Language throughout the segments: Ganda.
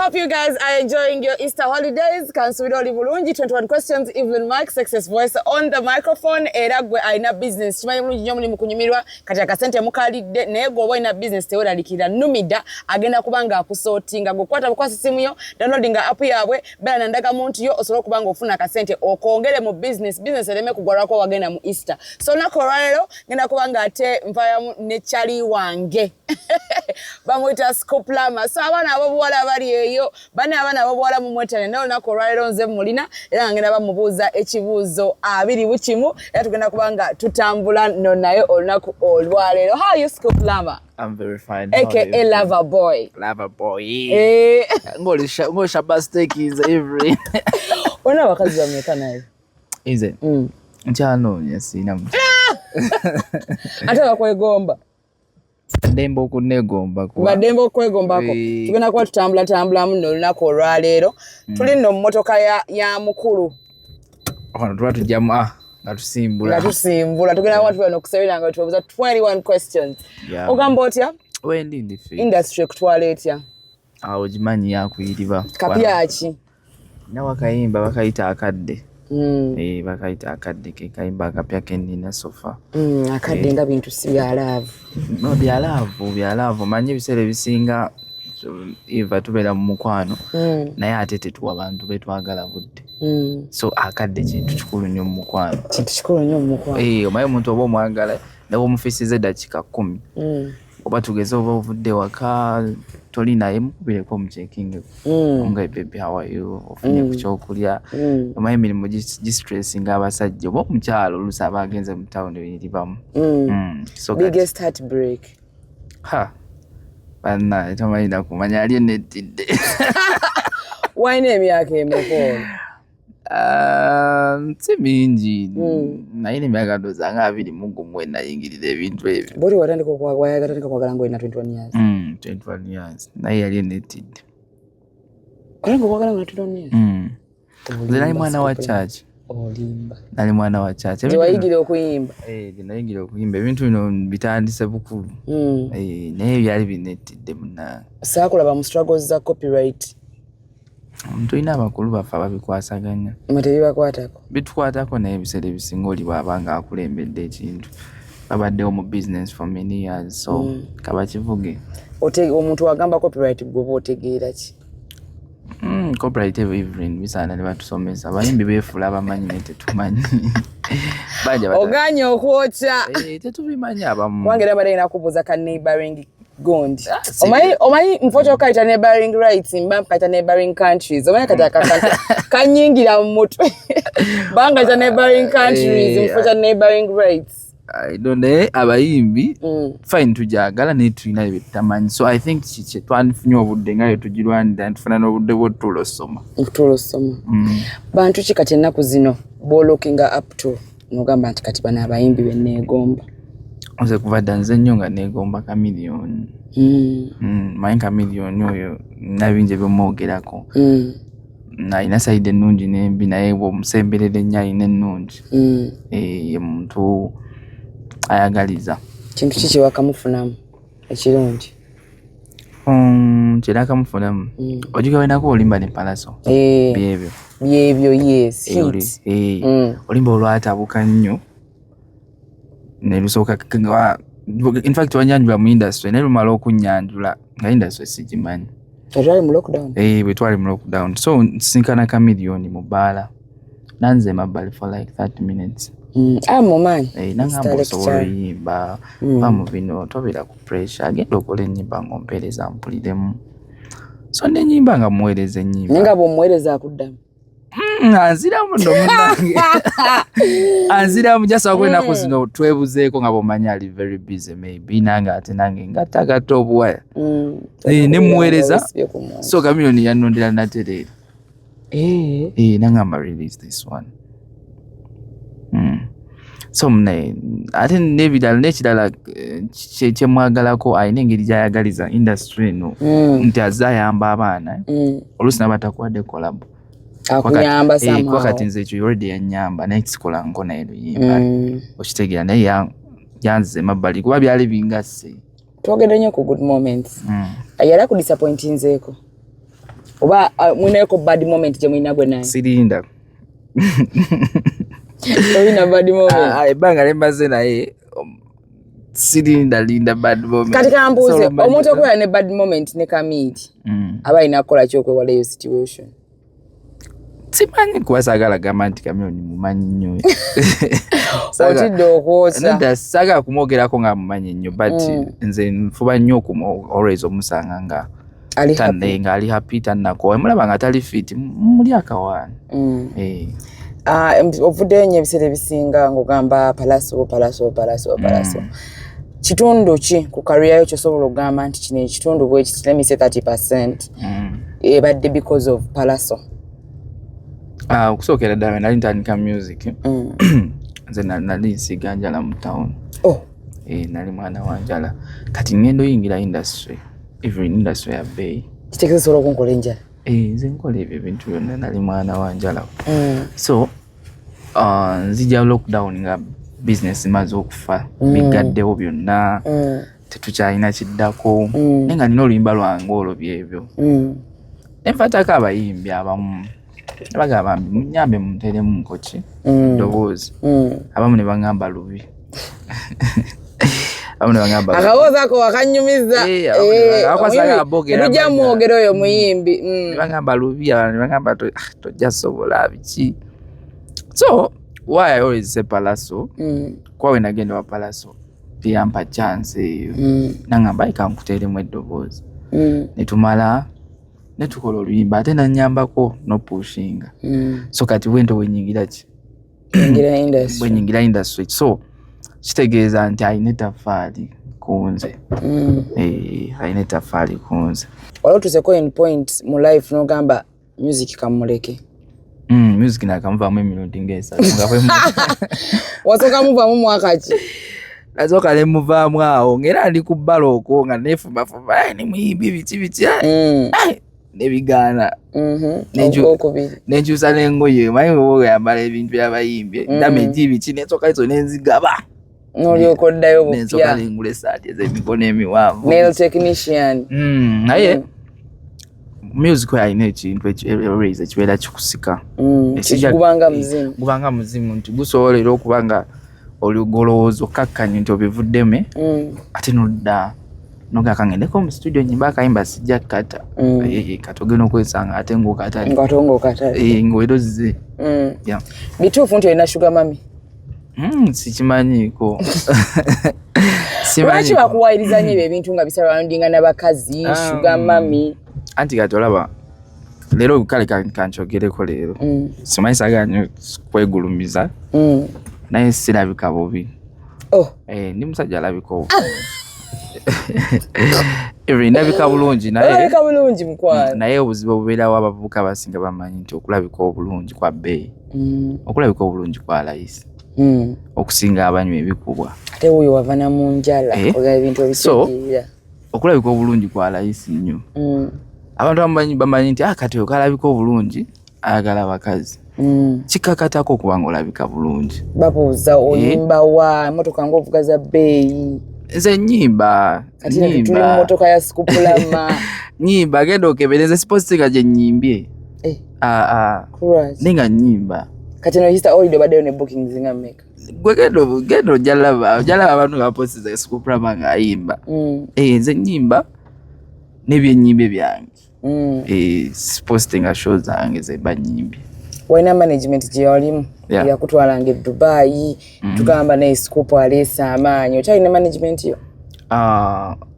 hope you guys are enjoying your Easter holidays. Kansubira bulungi 21 questions, Evelyn Mike, Success Voice on the microphone. Era gwe aina business. Tumanyi bulungi nnyo muli kunyumirwa kati akasente mukalidde naye gwe oba ina business teweraliikirira numida agenda kubanga akusortinga gwekwata bukwasa essimu yo downloadinga app yaabwe bera nandaga muntu yo osobola kubanga ofuna akasente okongere mu business ereme kugwalako wagenda mu Easter. So nakolwalero ngenda kubanga ate nvayamu ne chali wange bamwita Sqoop Larma. So abaana abobuwala bali eyo abaana abobuwala mu mwetane nayo nakolwalero nze mulina era ngenda bamubuuza ekibuuzo 21 era tugenda kubanga tutambula no naye olunaku olwalero. How are you, Sqoop Larma? I'm very fine. AKA Lover Boy. Lover Boy. Eh. Ngo shaba steak is every. Ona wakazi wameka nayo. Is it? Njala yes ina. Ate bakwegomba. Dembo kunegomba kwa. Badembo kwegombako. Tugenda kwa tutambula muno olunaku olwalero. Tuli no mmotoka ya mukulu. Ono twatujjamu Natusimbula tugenda watu bano kusabira nga tubuza 21 questions. Ogamba otya? Wendi ndifi. Industry kutwala etya? Ogimanyi yakuyiriba. Kapyaki. Na wakayimba bakayita akadde. Bakayita akadde ke kayimba akapya kendina sofa. Akadde nga bintu si byalaavu. No byalaavu manyi bisere bisinga Eva tubera mu mukwano naye ate tetuwa abantu betwagala budde. So akadde kintu kikulu nnyo mu mukwano. Omaye omuntu oba omwagala nawe omufisize dakika 10. Oba tugeze oba ovudde waka toli naye mukubireko omucekinge. Nga baby how are you? Ofunye ku kyokulya. Omaye emirimu gistressinga abasajja oba omukyalo oluusi aba agenze mu town ebiribamu. So biggest heartbreak. Bana tamayina kumanya ali netidde. Wine emyaka emeko. Mingi naye emyaka doza nga 21 nayingirira ebintu ebyo. Bori watandika kwagala ngo ina 21 years. 21 years. Naye ali netidde. Kwalango kwagala ngo 21 years. Nali mwana wa church. Olimba. Nali mwana wa church. Nayingire okuyimba. Nayingire okuyimba ebintu bino bitandise bukulu. Naye byali binetidde munna. Saakulaba mu struggles za copyright. Tulina abakulu baffe ababikwasaganya. Tebibakwatako. Bitukwatako naye ebiseera ebisinga oli bw'aba nga akulembedde ekintu. Babaddewo mu business for many years. So kabakivuge. Omuntu agamba copyright gwoba otegeera ki? Copyright Evelyn bisaana ne batusomesa. Abayimbi beefuula abamanyi naye tetumanyi. Oganye okwokya. Tetubimanyi abamu. Wange nabadde nakubuuza ka neighboring gondi. Omanyi mfoto kaita neighboring rights mba kaita neighboring countries. Omanyi kata kanyingira mu mutwe. Banga kaita neighboring countries mfoto neighboring rights. I don't know abayimbi fine tujagala ne tulina ebitamanyi. So I think chiche twanfunye obudde ngayo tugirwanira tufuna n'obudde bw'otulo soma. Bantu kikati ennaku zino lookinga up to nogamba nti kati bana abayimbi benneegomba. Nze kuva dda nze nnyo nga neegomba Chameleone. Manyi Chameleone oyo nabingi by'omwogerako. Nalina sayidi ennungi n'embi naye bw'omusemberera ennyo alina ennungi. Ye muntu ayagaliza. Kintu ki kyewakamufunamu ekirungi? Kyerakamufunamu. Ogigawenako olimba ne palaso. Byebyo yes. Olimba olwatabuka nnyo. Nelusooka in fact wanyanjula mu industry naye lumala okunyanjula nga industry sigimanyi. Twali mu lockdown. Bwe twali mu lockdown. So nsinkana Chameleone mu bbaala. Nanze mabbali for like 30 minutes. Mumanyi. Nangamba osobola oyimba. Mu bino tobera ku pressure. Agenda okola ennyimba ng'ompeereza mpuliremu. So n'ennyimba nga muweereza ennyimba. Naye nga bw'omuweereza akuddamu. Anziramu ndo munange. Anziramu jasa okwenako zino twebuzeeko nga bw'omanyi ali very busy maybe nange ate nange ngattagatta obuwaya. Ne muweereza. So Chameleone yannondera natereera. Nangamba release this one. So mne ate n'ekirala kyemwagalako alina engeri gy'ayagaliza industry eno nti azze ayamba abaana oluusi n'abatakuwadde collab. Akuyamba somehow. Wakati nze ekyo already yanyamba naye kisikola nko naye luyimba. Okitegeera naye yanze mabbali kuba byali bingasse. Twogedde nnyo ku good moments. Yali ku disappointinzeeko. Oba mwineko bad moment je mwina gwe naye. Sirinda. Oyina bad moment. Ebanga lembaze naye sirinda linda bad moment. Katika mbuze omuntu okuba ne bad moment ne kamidi. Aba inakola kyokwe wala yo situation. Simanyi kuwasagala gamba nti Chameleone mumanyi nnyo. Otidde okwosa. Nda saga kumwogerako nga mumanyi nnyo but nze nfuba nnyo always omusanga nga ali happy tanako mulaba nga tali fit muli akawaani. Ovuddeyo nnyo ebiseera ebisinga ng'ogamba palaso. Kitundu ki ku career yo ky'osobola okugamba nti kino ekitundu bwe kiti, let me say 30% ebadde because of palaso? Okusookera ddala nali ntandika music. Nze nali nsiiga njala mu town. Nali mwana wa njala. Kati ngendo yingira industry. Even industry ya Bay. Kitegeeza sobola okunkola enjala? Nze nkola ebyo ebintu byonna nali mwana wa njala. So nzija lockdown nga business imaze okufa. Bigaddewo byonna. Tetukyalina kiddako. Naye nga nina oluyimba lwange olwo byebyo. Nenfatako abayimbi abamu. Bagamba munyambe munteremu nkoki ddoboozi. Abamu ne bangamba lubi. Abamu ne bangamba akaboozi ako wakanyumiza. Tujja mwogero oyo muyimbi. Ne bangamba lubi, ne bangamba tojja sobola biki. So why I always say palaso, kwa we nagenda wa palaso tiyampa chance eyo. Nangamba ikankuteremu eddoboozi. Netumala netukola oluyimba ate nanyambako no pushinga. So kati wendo wenyingira ki? Wenyingira industry. So kitegeeza nti ayina ettaffaali kunze. Ayina ettaffaali kunze. Waliwo tuzeko in point mu life n'ogamba music kamuleke. Music nakamuvaamu emirundi ng'esatu nga bwe wasooka muvaamu mwaka ki? Nasooka ne muvaamu awo ng'era ndi ku bbalo okwo nga neefubafuba ne muyimbi biki nebigaana. Nenkyusa n'engoye manyi bwe yambala ebintu by'abayimbi damage biki nensooka izo nenzigaba. N'olyoka oddayo bupya. Nensooka nengula essaati ez'emikono emiwanvu. Nail technician. Naye music yalina ekintu ekibeera kikusika. Gubanga muzimu. Gubanga muzimu nti gusobola era okuba nga olugolowooza okkakkanya nti obivuddeme ate nodda nogaka ngendeko mu studio nyimba akayimba sijja kata. Kati ogenda okwesanga ate ng'okatali. Ng'oerozize. Bituufu nti olina sugar mami? Sikimanyiiko. Lwaki bakuwayiriza nnyo ebintu nga bisalawundinga n'abakazi sugar mami? Anti kati olaba leero kale kankyogereko leero. Simanyi saagala nnyo kwegulumiza naye sirabika bubi. Ndi musajja alabika obulungi. Ndabika bulungi naye obuzibu obubeerawo abavubuka abasinga bamanyi nti okulabika obulungi kwa bbeeyi. Okulabika obulungi kwa layisi okusinga abanywa ebikubwa. Ate wuyo wava na mu njala ebintu ebisajjirira. Okulabika obulungi kwa layisi nnyo. Abantu bamanyi nti kati oyo kalabika obulungi ayagala abakazi. Kikakatako okuba ng'olabika bulungi. Babuuza oyimba wa emmotoka ng'ovuga za bbeeyi? Nze nnyimba. Tuli mu mmotoka ya Sqoop Larma. Nnyimba genda okebereza sipozitinga gye nnyimbye. Ninga nnyimba. Kati no Easter holiday baddeyo ne bookings nga mmeka? Gwe genda ojalaba abantu nga bapostiza Sqoop Larma ng'ayimba. Nze nnyimba n'ebyennyimbe byange. Sipozitinga show zange ze bannyimbye. Walina management gye walimu yakutwalanga e Dubai tugamba naye Sqoop aleesa amaanyi okyalina management yo?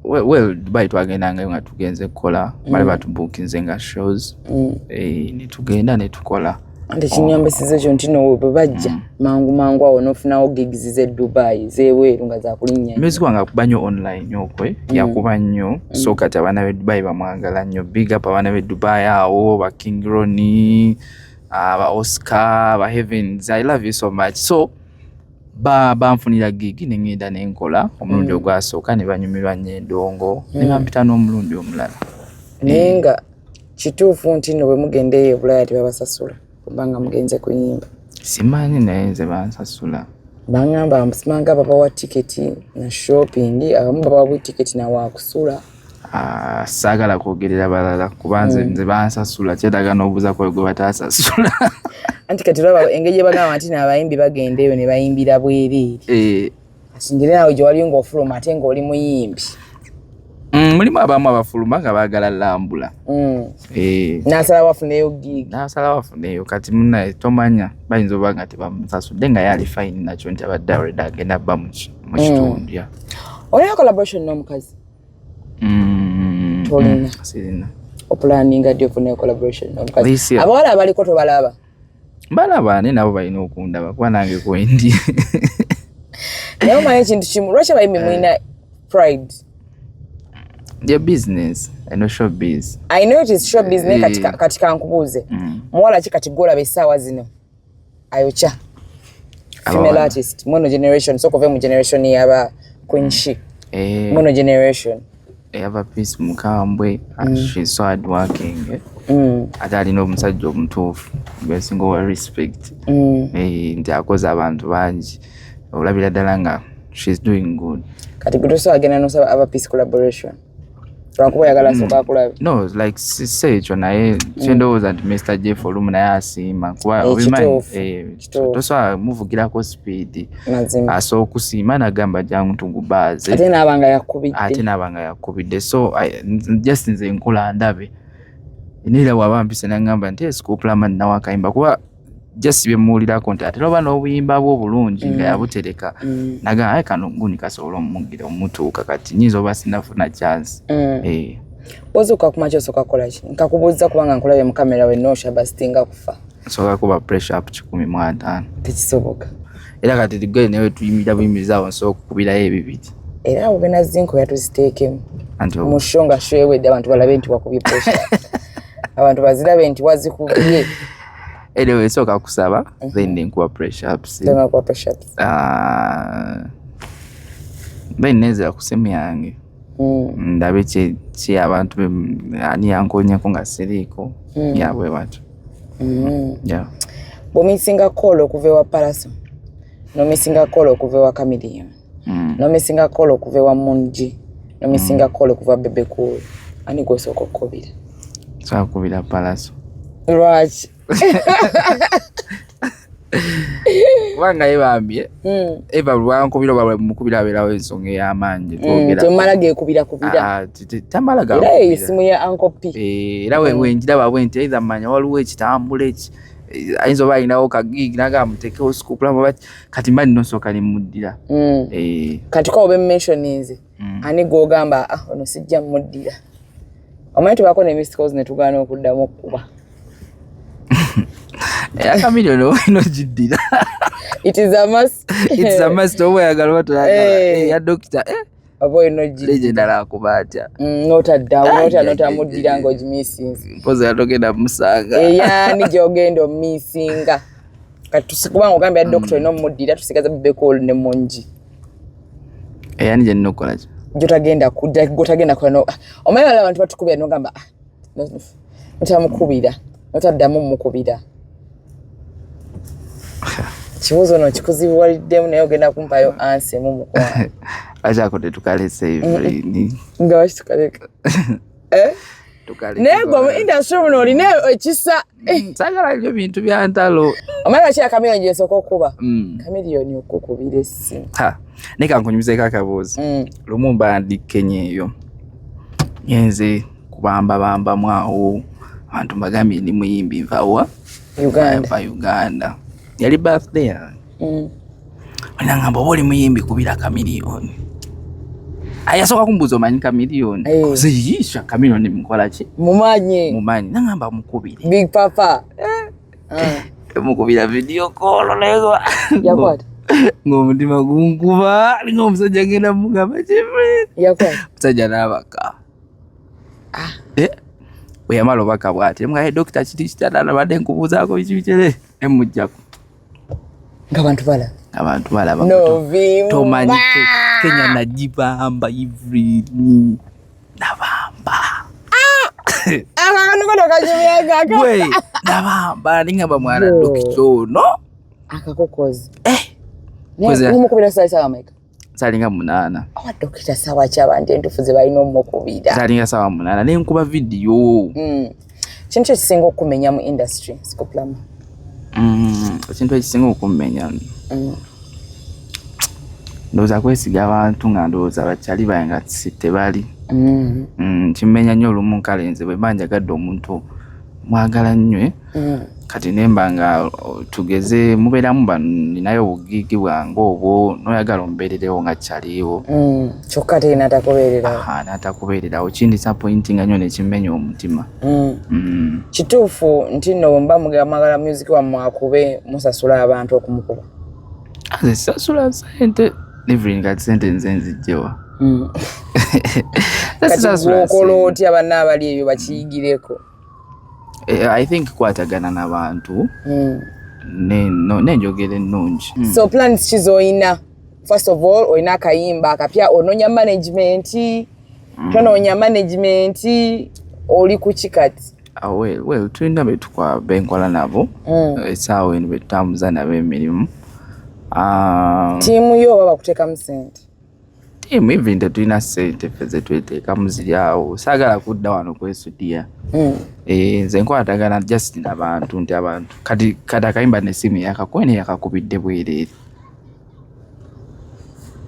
Well Dubai twagendangayo nga tugenze kukola bali batubuukinze nga shows netugenda netukola. Ate kinyambisiza kyo nti no bwe bajja mangu awo n'ofunawo gigs ze Dubai zeeweeru nga zakulinnya. Music wange akuba nnyo online okwe yakuba nnyo. So kati abaana b'e Dubai bamwagala nnyo. Big up abaana b'e Dubai awo ba King Ronnie ba Oscar ba Heavens, I love you so much. So banfunira gig nengenda nenkola omulundi ogwasooka ne banyumirwa nnyo endongo ne bampita n'omulundi omulala. Nenga kituufu nti no bwe mugendeyo Bulaya tebabasasula kubanga mugenze kuyimba? Simanyi naye nze bansasula. Bangamba babawa tiketi na shopping, abamu babawa tiketi na wakusula. Sagala kwogerera balala kubanze nze bansasula kyetaga n'obuuza kwa gwe bataasasula. Anti kati laba engeri gye bagamba nti n'abayimbi bagendeeyo ne bayimbira bwereere. Asingire nawe gye wali ng'ofuluma ate ng'oli muyimbi. Mulimu abamu abafuluma nga baagala lambula. N'asala wafuneyo gig. N'asala wafuneyo kati munnaye tomanya bayinza oba nga tebamusasudde nga yali fine nakyo nti abadde awulidde agenda bba mu kitundu. Olina collaboration n'omukazi? Tolina. Sirina. Opulaninga ddi ofune collaboration n'omukazi? Abawala abaliko tobalaba? Balaba ne nabo balina okundaba kuba nange kwendi. Naye omanyi ekintu kimu lwaki abayimbi mulina pride? Their business, I know showbiz. I know it is showbiz ne katika nkubuuze. Muwala ki kati gwolaba essaawa zino? Ayokya. Female artist, mono generation, so kove mu generation yaba Queen She. Mono generation. Eva Peace Mukambwe, she's so hard working. Ate alina omusajja omutuufu gwesinga wa respect. Nti akoze abantu bangi. Olabira ddala nga she's doing good. Kati gwe tosobola agenda n'osaba Eva Peace collaboration? Lwakuba oyagala soka akulabe? No, like say ekyo naye kyendowooza nti Mr. Jeff olumu naye asiima kuba obimanyi tosobola muvugirako speed asobola okusiima nagamba jangu tugubaaze ate n'abanga yakubidde so just nze nkola ndabe nira waba mpise nagamba nti Sqoop Larma nawe akayimba kuba just byemuwulirako nti ate oba n'obuyimba bwo bulungi nga yabutereka nagamba kano nguni kasobola omugira omutuuka kati nyinza oba sinafuna chance. Ozuka kumacho soka kola ki? Nkakubuuza kubanga nkulabe mu kamera we no shaba stinga kufa. Soka kuba pressure up 15. Tekisoboka. Era kati tigwe newe tuyimira buyimiriza so kukubira ebibiri. Era ogena zinko yatuziteekemu. Mushonga shwewedde abantu balabe nti wakubye pressure. Abantu bazirabe nti wazikubye. Anyway, soka kusaba then nkuba pressure ups. Tena kwa pressure ups. Ben neza kusema yange. Ndabe ki abantu ani yankonyeko nga siriko yabwe watu. Yeah. Bomisinga kolo kuvewa Palaso. No misinga kolo kuvewa Chameleone. No misinga kolo kuvewa Munji. No misinga kolo kuvewa Bebe Cool. Ani gosoko kobira. So kubira Palaso. Right. Wanga ebambye eva lwankubira bwa mukubira aberawo ensonga y'amanyi twogera temala gekubira tamala ga era essimu ya Uncle P era wenjira babwe nti either manya waliwo ekitambula eki ayinza oba alinawo kagig naga mutekewo Sqoop Larma kati mbali nosoka nimuddira kati ko obe mentioninze ani gogamba ono sijja muddira omanyi tubako ne missed calls ne tugaana okuddamu okuba ya Chameleone no jiddira. It is a must. It's a must oyagala watayagala ya doctor abo no jiddira legendala akubatya nota dawo nota muddira ngo missing poza yatogenda musanga ni jogendo missinga kati tusikuba ngogamba ya doctor no muddira tusigaza Bebe Cool ne Munji ni je nnokola ki jotagenda kudda gotagenda kono omayala abantu batukubira no gamba mutamukubira notaddamu mukubira kibuzo no kikuzibuwaliddemu naye ogenda kumpayo ansi mu mukwa acha ko tetukalese hivi nga washitukaleka naye gwe mu industry muno olina ekisa sagala ebyo bintu bya ntalo omala kya Chameleone gyesoka okuba Chameleone okukubira essimu nika nkunyumiza akabuuzi lumu mbandike eyo yenze kubamba mwawo abantu bagambye ni muyimbi vawa Uganda yali birthday ngamba oli muyimbi kubira Chameleone ayasoka kumbuzo manyi Chameleone kuziyisha Chameleone mukola ki mumanyi nangamba mukubire Big Papa mukubira video call lego yakwata ng'omutima gunkuba ng'omusajja ngenda mugamba chifre yakwata musajja n'abaka bwe yamala obaka bw'ati mga dokita kiti kitala nabadde nkubuuzaako biki bikere emujjako ng'abantu balaba tomanyi Kenya najibamba ivri nabamba akanukono kajibyaga we nabamba ningamba mwana dokita ono akakokozi kweze umukubira saa America salinga 8 awadokita sawa kyabandi entufu balina omukubira salinga sawa 8 nenkuba video kintu ekisinga okumenya mu industry Sqoop Larma kintu ekisinga okumenya ndowooza kwesiga abantu nga ndowooza bakyali bayenga tebali kimenya nnyo olumu nkalenze bwe banjagadde omuntu mwagala nnyo kati nemba nga tugeze mubeeramu baninayo obugigi bwange obwo noyagala omubeererewo nga kyaliwo kyokka te natakubeererawo natakubeererawo kindisappointing nnyo nekimenya omutima kituufu nti nno mba mwagala music wammwe akube musasula abantu okumukuba sasula sente Living kati sente nze nzijjewa kati gwokola otya banna abali ebyo bakiyigireko I think kwatagana n'abantu nenjogera ennungi so plans kizoyina first of all oyina akayimba akapya ononya management tonoonya management oli ku kikati well tulina benkola nabo essaawa eno betutambuza nabo emirimu tiimu yo oba bakuteekamu sente tiimu even tetulina sente ffe zetweteekamu ziri awo saagala kudda wano kwesudiya nze nkwatagana just n'abantu nti abantu kati akayimba n'essimu yakakwene yakakubidde bwereere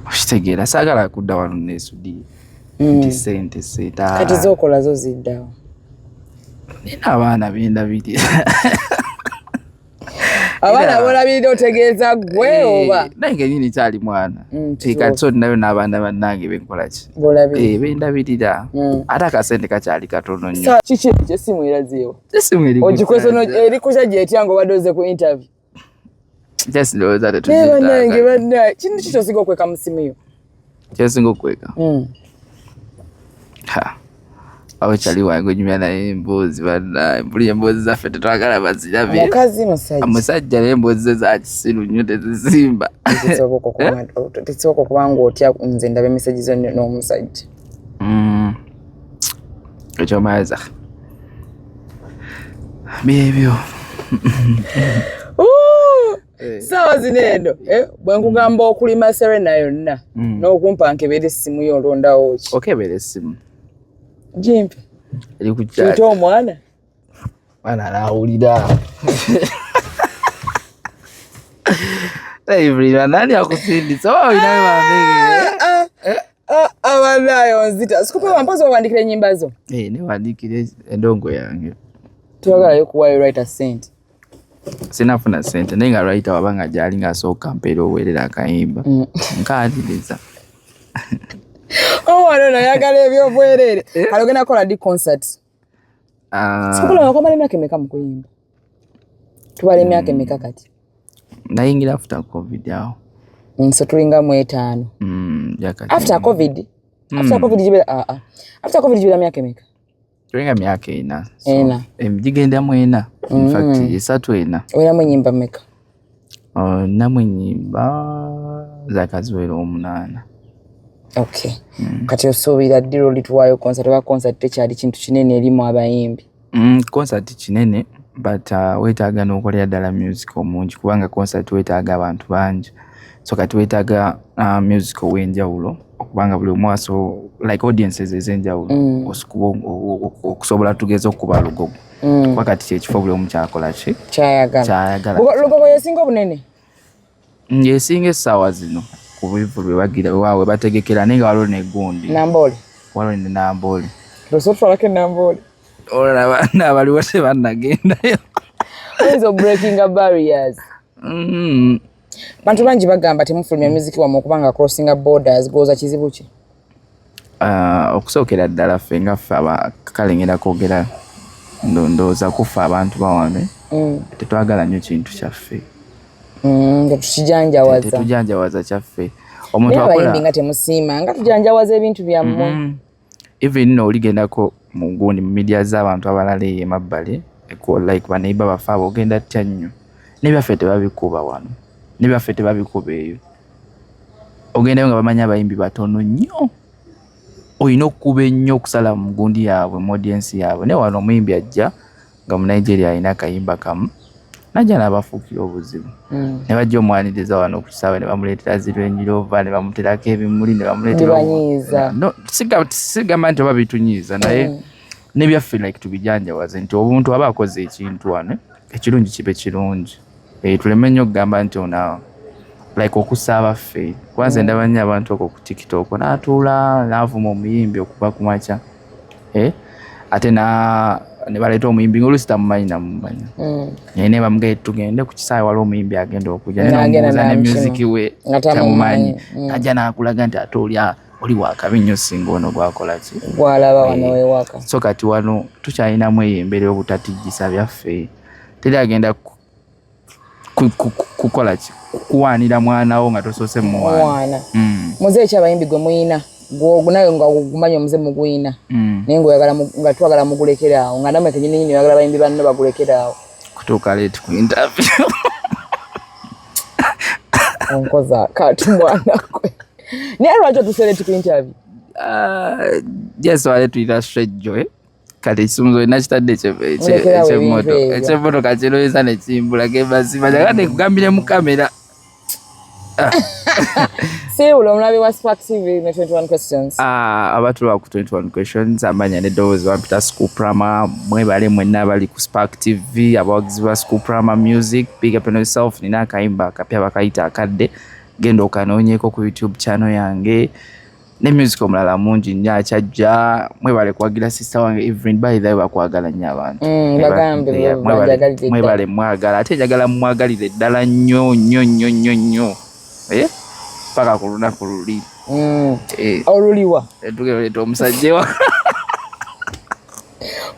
okitegeera saagala kudda wano nesudiya nti sente kati zookola zo ziddawo nina abaana bendabirira abaana bolabirira otegeeza gwe oba nange nyini kyali mwana kati so nayo n'abaana bannange benkolaki bendabirira ate akasente kakyali katono nnyo kiki kyessimu erazeewa essimu ogikweso eri kusa gyetya ngaobadde oze ku interview just ndowooza bannange bannaye kintu kitosinga okweka mu simu yo kyosinga okweka awo kyali wange onyumya naye emboozi bannaye buli emboozi zaffe tetwagala bazirabe mukazi musajja naye emboozi ze za kisiru nnyo tezizimba tekisoboka okubanga otya nze ndaba emesagi zo n'omusajja ekyomaza byebyo saawa zino eno bwe nkugamba okulima Serena yonna n'okumpa nkebera essimu yo olondawo ki okebera essimu jimpi eri kukyali kiyita omwana anawulira Everyone nani akusindisa oyinayo bambege abanayo nzita Sqoop wampozi wawandikira ennyimba zo newandikire endongo yange tuyagalayo kuwayo writer sente sinafuna sente naye nga writer wabanga gyali ngaasooka mpeera owerera akayimba nkaadiriza wano nayagala ebyobwerere kale ogenda kukola di concert Sqoop Larma wakwamala emyaka emeka mu kuyimba tubala emyaka emeka kati nayingira after covid awo so tulinga mu 5 after covid jibera myaka emeka tulinga myaka 4 gigenda mu 4 in fact 3 oyinamu ennyimba mmeka namu ennyimba zakaziwera 8 okay kati osuubira ddiro lituwaayo concert oba concert tekyali kintu kinene erimu abayimbi concert kinene but weetaaga n'okolera ddala music omungi kubanga concert weetaaga abantu bangi so kati weetaaga music ow'enjawulo okubanga buli omu like audiences ez'enjawulo okusobola tugeza okuba lugogo kuba kati kyekifo buli omu kyakola ki kyayagala lugogo yesinga obunene yesinga essaawa zino ku bivu lwe bagira waawe bategekera naye nga waliwo negundi namboole waliwo ne namboole tosotwalako enamboole olaba n'abaliwo tebannagendayo oyinza breaking barriers bantu bangi bagamba temufulumya music wammwe okubanga crossinga borders gooza kizibu ki okusookera ddala ffe nga ffe abakalengera kwogera ndowooza kufa abantu bawane tetwagala nnyo kintu kyaffe tetujanjawaza kyaffe omuntu abayimbi nga temusiima nga tujanjawaza ebintu byammwe even no oligendako mu gundi mu media z'abantu abalala eyo emabbali like baneiba bafe abo ogenda tya nnyo nebyaffe tebabikuba wano nebyaffe tebabikuba eyo ogendayo nga bamanya abayimbi batono nnyo olina okukuba ennyo okusala mu gundi yaabwe mu audience yaabwe naye wano omuyimbi ajja nga mu Nigeria alina akayimba kamu najja n'abafuukira obuzibu ne bajja omwaniriza wano ku kisaawe ne bamuleetera zirwenjirova ne bamuterako ebimuli ne bamuleetera no sigamba nti oba bitunyiiza naye nebyaffe like tubijanjawaze nti obuntu aba akoze ekintu wano ekirungi kibe kirungi tuleme nnyo okugamba nti ona like okusaaba ffe kwanza ndaba nnyo abantu okwo ku TikTok n'atuula n'avuma omuyimbi okuva ku makya ate ne baleeta omuyimbi ng'oluusi tamumanyi namumanya naye ne bamugaye tugende ku kisaawe waliwo omuyimbi agenda okujja nemubuuza ne musiki we tamumanyi ajja n'akulaga nti ate oli wakabi nnyo singa ono gwakola ki gwalaba wano wewaka so kati wano tukyalinamu eyo embeera obutatijjisa byaffe teri agenda kukola ki kuwaanira mwanawo nga tosoose muwaana muzeeyi kyabayimbi gwe muyina naye nga gumanyi omuze muguyina naye nga twagala mugulekere awo nga namwe kenyininyini bagala bayimbi banno bagulekere awo kutuuka leeti ku interview onkoza kati mwana gwe naye lwaki otuuse leeti ku interview yes wale tuyita straight joy kati ekisumuzo olina kitadde ekyemmotoka kiroyeza nekimbula gebazima jakate kugambire mu kamera siwulo omulabi wa Spark TV ne 21 questions abatulwa ku 21 questions amanya neddoboozi bampita Sqoop Larma mwebale mwenna abali ku Spark TV abawagizi ba Sqoop Larma music big up on yourself nina akayimba akapya bakayita akadde genda okanoonyeko ku YouTube channel yange ne music omulala mungi nnyo akyajja mwebale kuwagira sister wange Evelyn by the way bakwagala nnyo abantu mwebale mwagala ate njagala mwagalire ddala nnyo nnyo nnyo nnyo nnyo paka ku lunaku luli oluliwa tugereeta omusajja wa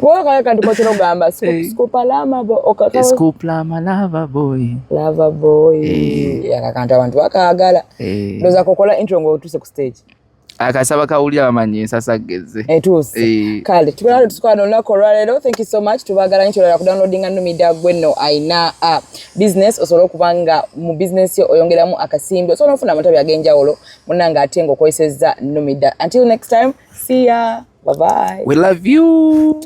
wookaya kanti kotera ogamba Sqoop Larma Sqoop Larma lava boy akakantu abantu bakaagala ndowooza kokola intro ng'otuuse ku stage akasaba kawulira bamanyi ensasa geze etuuse kale tukolera tusikwana olunaku olwaleero thank you so much tubagala nnyo kyolala kudownloadinga numida gwenno ayina business osobola okuba nga mu business yo oyongeramu akasimbi osobola ofuna amatabi ag'enjawulo munanga ate ng'okozesezza numida until next time see ya bye bye we love you